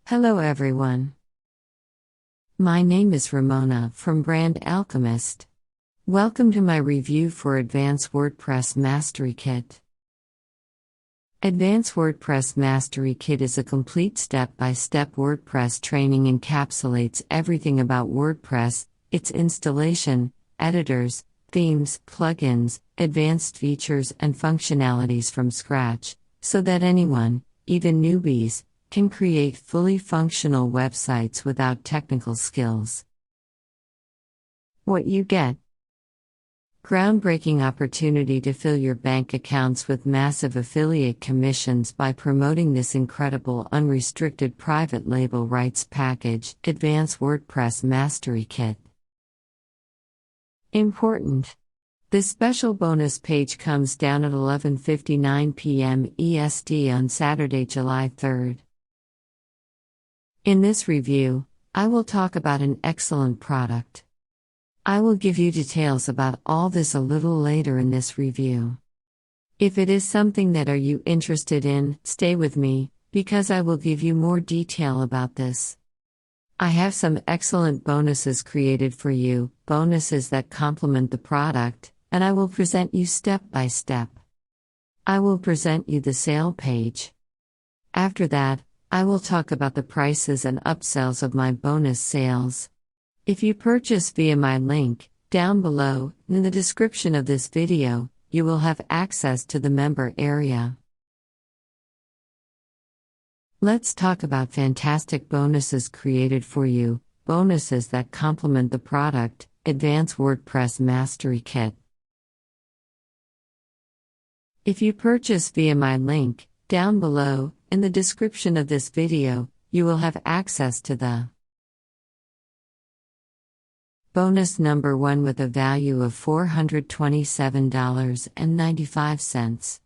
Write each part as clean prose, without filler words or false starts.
Hello everyone. My name is Ramona from Brand Alchemist. Welcome to my review for Advance WordPress Mastery Kit. Advance WordPress Mastery Kit is a complete step-by-step WordPress training encapsulates everything about WordPress, its installation, editors, themes, plugins, advanced features and functionalities from scratch, so that anyone, even newbies, can create fully functional websites without technical skills. What you get: groundbreaking opportunity to fill your bank accounts with massive affiliate commissions by promoting this incredible unrestricted private label rights package, Advance WordPress Mastery Kit. Important: this special bonus page comes down at 11:59 p.m. EST on Saturday, July 3rd. In this review, I will talk about an excellent product. I will give you details about all this a little later in this review. If it is something that are you interested in, stay with me, because I will give you more detail about this. I have some excellent bonuses created for you, bonuses that complement the product, and I will present you step by step. I will present you the sale page. After that, I will talk about the prices and upsells of my bonus sales. If you purchase via my link, down below, in the description of this video, you will have access to the member area. Let's talk about fantastic bonuses created for you, bonuses that complement the product, Advance WordPress Mastery Kit. If you purchase via my link, down below, in the description of this video, you will have access to the bonus number 1 with a value of $427.95.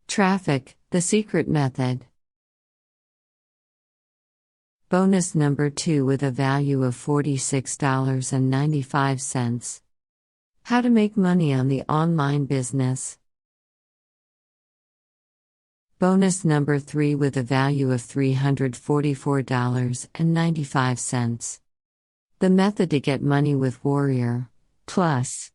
Traffic, the secret method. Bonus number 2 with a value of $46.95. How to make money on the online business. Bonus number 3 with a value of $344.95. The method to get money with Warrior Plus.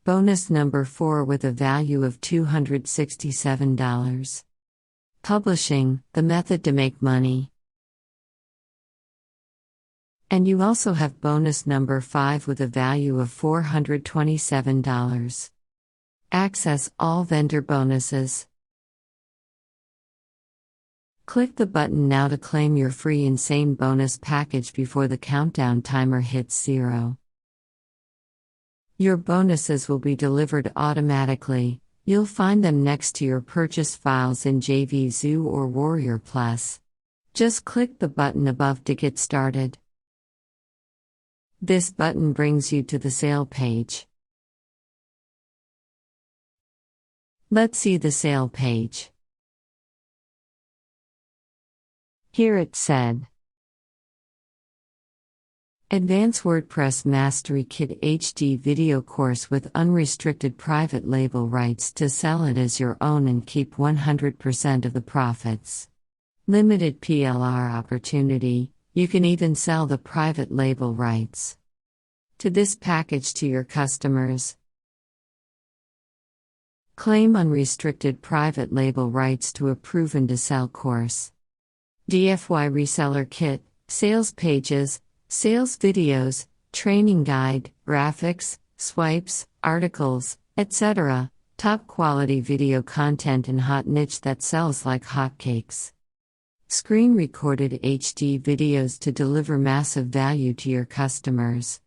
Bonus number 4 with a value of $267. Publishing, the method to make money. And you also have bonus number 5 with a value of $427. Access all vendor bonuses. Click the button now to claim your free insane bonus package before the countdown timer hits 0. Your bonuses will be delivered automatically. You'll find them next to your purchase files in JVZoo or Warrior Plus. Just click the button above to get started. This button brings you to the sale page. Let's see the sale page. Here it said, Advance WordPress Mastery Kit HD video course with unrestricted private label rights to sell it as your own and keep 100% of the profits. Limited PLR opportunity, you can even sell the private label rights to this package to your customers. Claim unrestricted private label rights to a proven-to-sell course. DFY Reseller Kit, sales pages, sales videos, training guide, graphics, swipes, articles, etc. Top quality video content and hot niche that sells like hotcakes. Screen recorded HD videos to deliver massive value to your customers.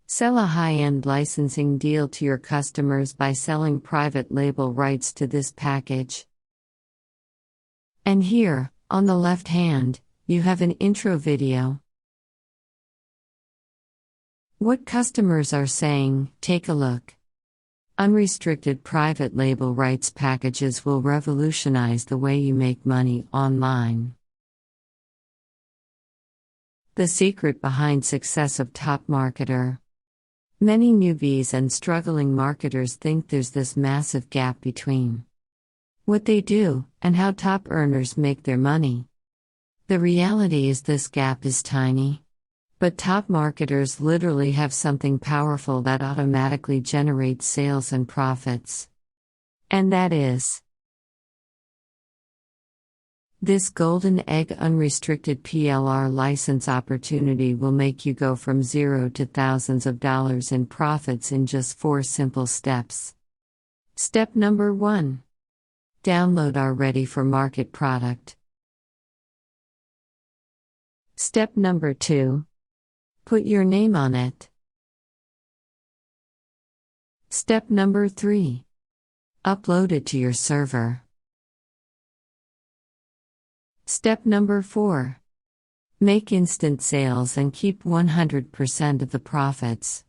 Sell a high-end licensing deal to your customers by selling private label rights to this package. And here, on the left hand, you have an intro video. What customers are saying, take a look. Unrestricted private label rights packages will revolutionize the way you make money online. The secret behind success of top marketer. Many newbies and struggling marketers think there's this massive gap between what they do, and how top earners make their money. The reality is this gap is tiny. But top marketers literally have something powerful that automatically generates sales and profits. And that is this golden egg unrestricted PLR license opportunity will make you go from zero to thousands of dollars in profits in just 4 simple steps. Step number 1. Download our Ready for Market product. Step number 2. Put your name on it. Step number 3. Upload it to your server. Step number 4. Make instant sales and keep 100% of the profits.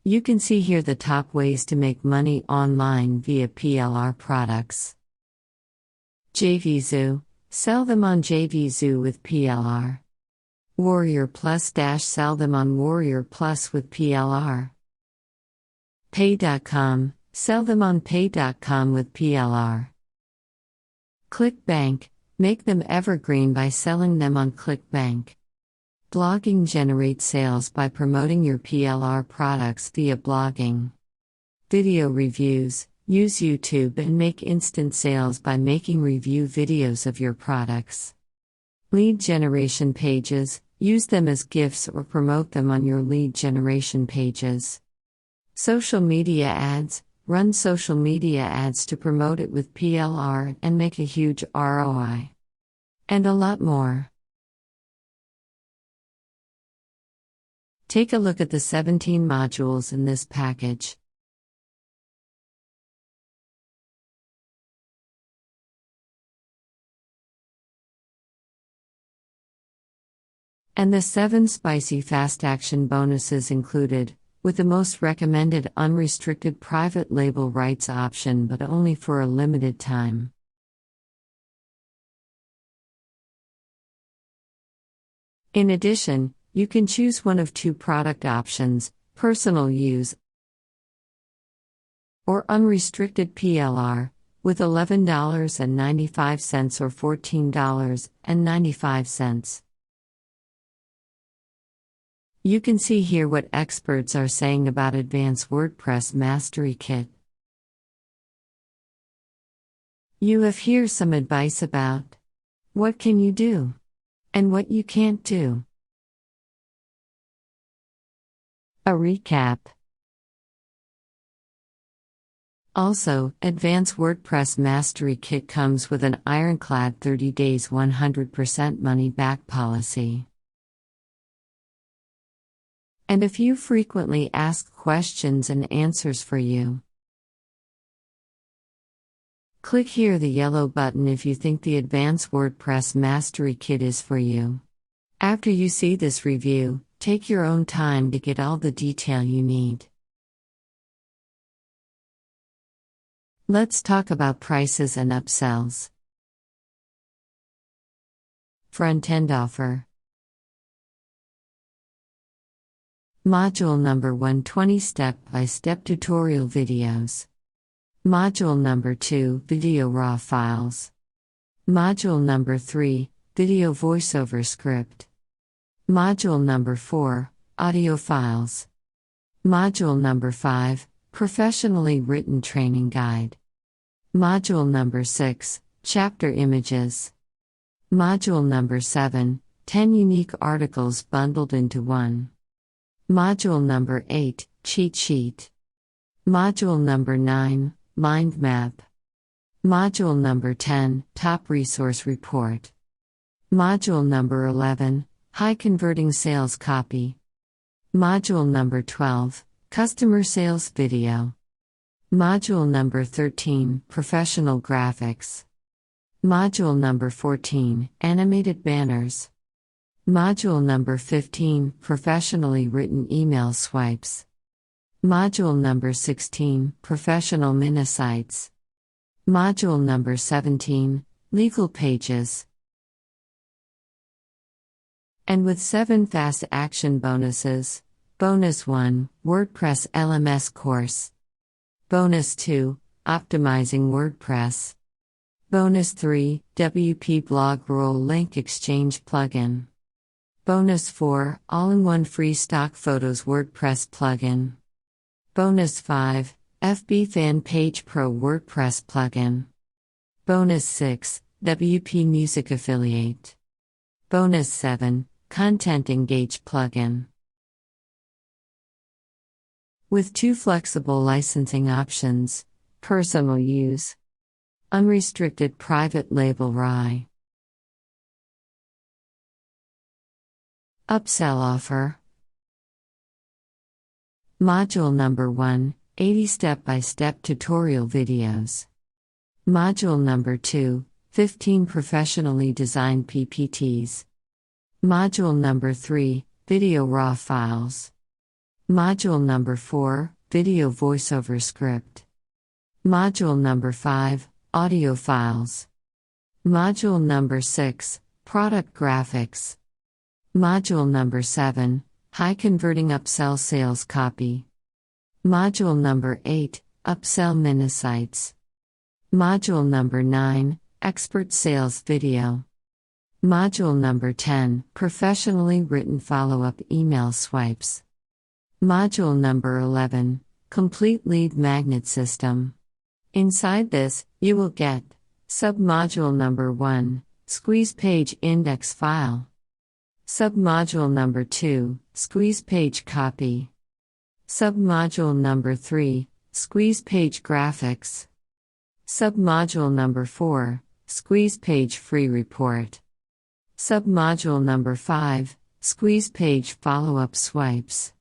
You can see here the top ways to make money online via PLR products. JVZoo. Sell them on JVZoo with PLR. Warrior Plus - sell them on Warrior Plus with PLR. Pay.com. Sell them on Pay.com with PLR. ClickBank. Make them evergreen by selling them on ClickBank. Blogging. Generate sales by promoting your PLR products via blogging. Video reviews. Use YouTube and make instant sales by making review videos of your products. Lead generation pages. Use them as gifts or promote them on your lead generation pages. Social media ads. Run social media ads to promote it with PLR and make a huge ROI. And a lot more. Take a look at the 17 modules in this package. And the 7 spicy fast action bonuses included, with the most recommended unrestricted private label rights option but only for a limited time. In addition, you can choose one of 2 product options: personal use or unrestricted PLR, with $11.95 or $14.95. You can see here what experts are saying about Advance WordPress Mastery Kit. You have here some advice about what can you do and what you can't do. A recap. Also, Advance WordPress Mastery Kit comes with an ironclad 30 days 100% money back policy. And a few frequently asked questions and answers for you. Click here the yellow button if you think the Advanced WordPress Mastery Kit is for you. After you see this review, take your own time to get all the detail you need. Let's talk about prices and upsells. Front-end offer. Module number 1 20 step-by-step tutorial videos. Module number 2 video raw files. Module number 3 video voiceover script. Module number 4 audio files. Module number 5 professionally written training guide. Module number 6 chapter images. Module number 7 10 unique articles bundled into one. Module number 8, cheat sheet. Module number 9, mind map. Module number 10, top resource report. Module number 11, high converting sales copy. Module number 12, customer sales video. Module number 13, professional graphics. Module number 14, animated banners. Module number 15, professionally written email swipes. Module number 16, professional minisites. Module number 17, legal pages. And with 7 fast action bonuses: Bonus 1, WordPress LMS course. Bonus 2, Optimizing WordPress. Bonus 3, WP Blog Role Link Exchange Plugin. Bonus 4, All-in-One Free Stock Photos WordPress Plugin. Bonus 5, FB Fan Page Pro WordPress Plugin. Bonus 6, WP Music Affiliate. Bonus 7, Content Engage Plugin. With 2 flexible licensing options: personal use, unrestricted private label RAI. Upsell offer. Module number 1, 80 step-by-step tutorial videos. Module number 2, 15 professionally designed PPTs. Module number 3, video RAW files. Module number 4, video voiceover script. Module number 5, audio files. Module number 6, product graphics. Module number 7, high converting upsell sales copy. Module number 8, upsell mini sites. Module number 9, expert sales video. Module number 10, professionally written follow-up email swipes. Module number 11, complete lead magnet system. Inside this, you will get submodule number 1, squeeze page index file. Submodule number 2, squeeze page copy. Submodule number 3, squeeze page graphics. Submodule number 4, squeeze page free report. Submodule number 5, squeeze page follow-up swipes.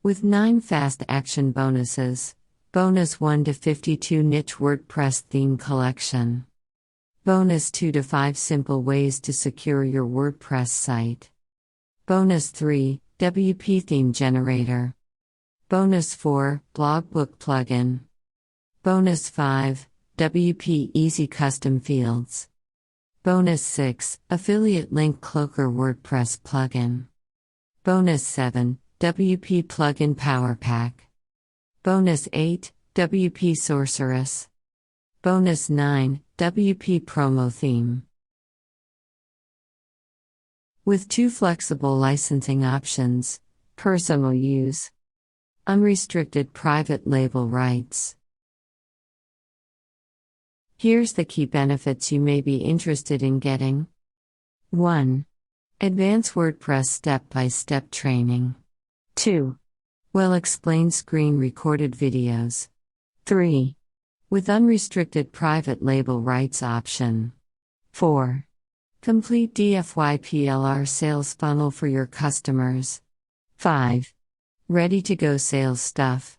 With 9 fast action bonuses. Bonus 1 to 52 niche WordPress theme collection. Bonus 2 to 5 simple ways to secure your WordPress site. Bonus 3, WP theme generator. Bonus 4, blogbook plugin. Bonus 5, WP easy custom fields. Bonus 6, affiliate link cloaker WordPress plugin. Bonus 7, WP plugin power pack. Bonus 8, WP sorceress. Bonus 9, WP promo theme. With 2 flexible licensing options: personal use, unrestricted private label rights. Here's the key benefits you may be interested in getting. 1. Advance WordPress step-by-step training. 2. Well-explained screen-recorded videos. 3. With unrestricted private label rights option. 4. Complete DFYPLR sales funnel for your customers. 5. Ready-to-go sales stuff.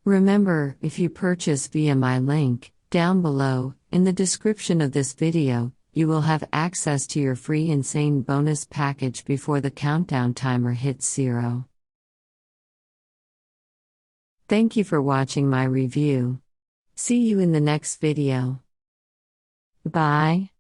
Remember, if you purchase via my link, down below, in the description of this video, you will have access to your free insane bonus package before the countdown timer hits 0. Thank you for watching my review. See you in the next video. Bye.